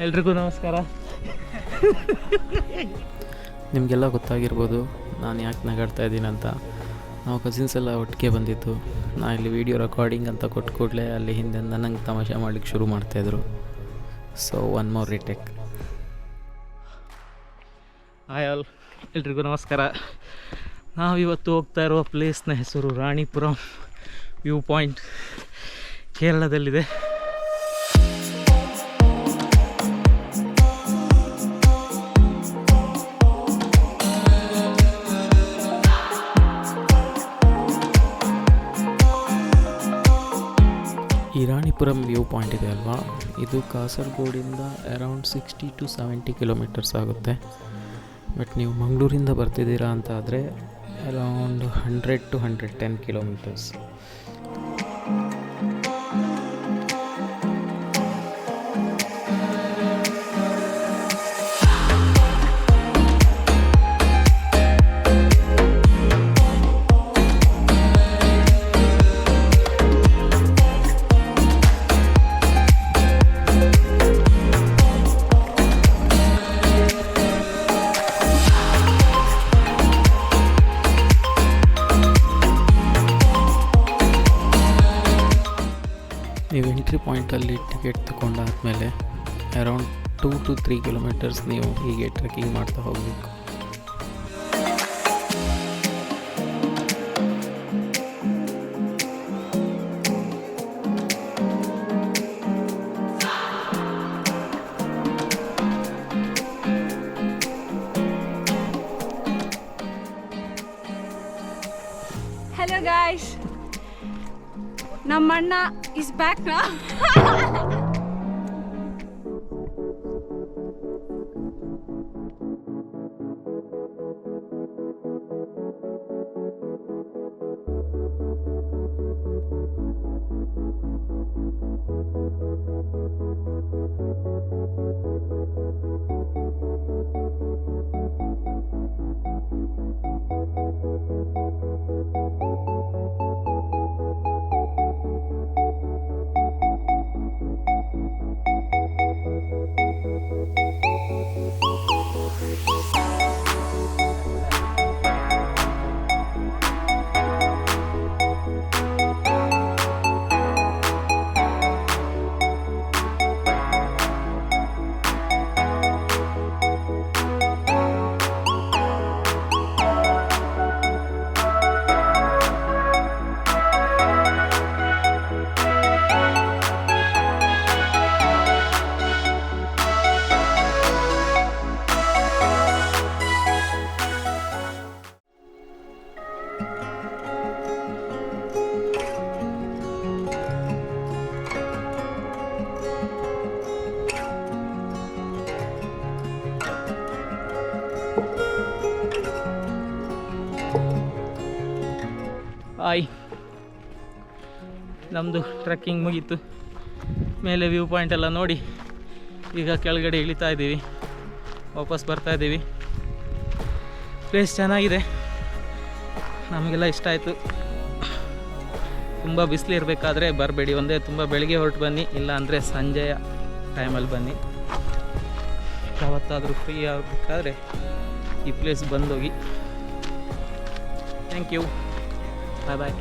ಎಲ್ರಿಗೂ ನಮಸ್ಕಾರ. ನಿಮಗೆಲ್ಲ ಗೊತ್ತಾಗಿರ್ಬೋದು ನಾನು ಯಾಕೆ ನಗಾಡ್ತಾ ಇದ್ದೀನಿ ಅಂತ. ನಾವು ಕಸಿನ್ಸ್ ಎಲ್ಲ ಒಟ್ಟಿಗೆ ಬಂದಿದ್ದು. ನಾ ಇಲ್ಲಿ ವೀಡಿಯೋ ರೆಕಾರ್ಡಿಂಗ್ ಅಂತ ಕೊಟ್ಟು ಕೂಡಲೇ ಅಲ್ಲಿ ಹಿಂದೆ ನನಗೆ ತಮಾಷೆ ಮಾಡಲಿಕ್ಕೆ ಶುರು ಮಾಡ್ತಾಯಿದ್ರು. So one more retake. Hi all, ಎಲ್ರಿಗೂ ನಮಸ್ಕಾರ. ನಾವಿವತ್ತು ಹೋಗ್ತಾ ಇರುವ ಪ್ಲೇಸ್ನ ಹೆಸರು ರಾಣಿಪುರಂ ವ್ಯೂ ಪಾಯಿಂಟ್, ಕೇರಳದಲ್ಲಿದೆ. ಈ ರಾಣಿಪುರಂ ವ್ಯೂ ಪಾಯಿಂಟ್ ಇದೆ ಅಲ್ವಾ, ಇದು ಕಾಸರಗೋಡಿಂದ ಅರೌಂಡ್ 60 to 70 ಕಿಲೋಮೀಟರ್ಸ್ ಆಗುತ್ತೆ. ಬಟ್ ನೀವು ಮಂಗಳೂರಿಂದ ಬರ್ತಿದ್ದೀರಾ ಅಂತ ಆದರೆ ಅರೌಂಡ್ 100 to 110 ಕಿಲೋಮೀಟರ್ಸ್. ನೀವು ಎಂಟ್ರಿ ಪಾಯಿಂಟಲ್ಲಿ ಟಿಕೆಟ್ ತಗೊಂಡಾದಮೇಲೆ ಅರೌಂಡ್ 2 to 3 ಕಿಲೋಮೀಟರ್ಸ್ ನೀವು ಹೀಗೆ ಟ್ರೆಕ್ಕಿಂಗ್ ಮಾಡ್ತಾ ಹೋಗಬೇಕು. Hello guys, Nammanna is back now. Hi, ನಮ್ಮದು ಟ್ರೆಕ್ಕಿಂಗ್ ಮುಗೀತು. ಮೇಲೆ ವ್ಯೂ ಪಾಯಿಂಟ್ ಎಲ್ಲ ನೋಡಿ ಈಗ ಕೆಳಗಡೆ ಇಳಿತಾ ಇದ್ದೀವಿ, ವಾಪಸ್ ಬರ್ತಾ ಇದ್ದೀವಿ. ಪ್ಲೇಸ್ ಚೆನ್ನಾಗಿದೆ, ನಮಗೆಲ್ಲ ಇಷ್ಟ ಆಯಿತು. ತುಂಬ ಬಿಸಿಲು ಇರಬೇಕಾದ್ರೆ ಬರಬೇಡಿ, ಒಂದೇ ತುಂಬ ಬೆಳಿಗ್ಗೆ ಹೊರಟು ಬನ್ನಿ, ಇಲ್ಲ ಅಂದರೆ ಸಂಜೆಯ ಟೈಮಲ್ಲಿ ಬನ್ನಿ. ಯಾವತ್ತಾದರೂ ಫ್ರೀ ಆಗಬೇಕಾದ್ರೆ ಈ ಪ್ಲೇಸ್ ಬಂದೋಗಿ. Thank you, bye bye.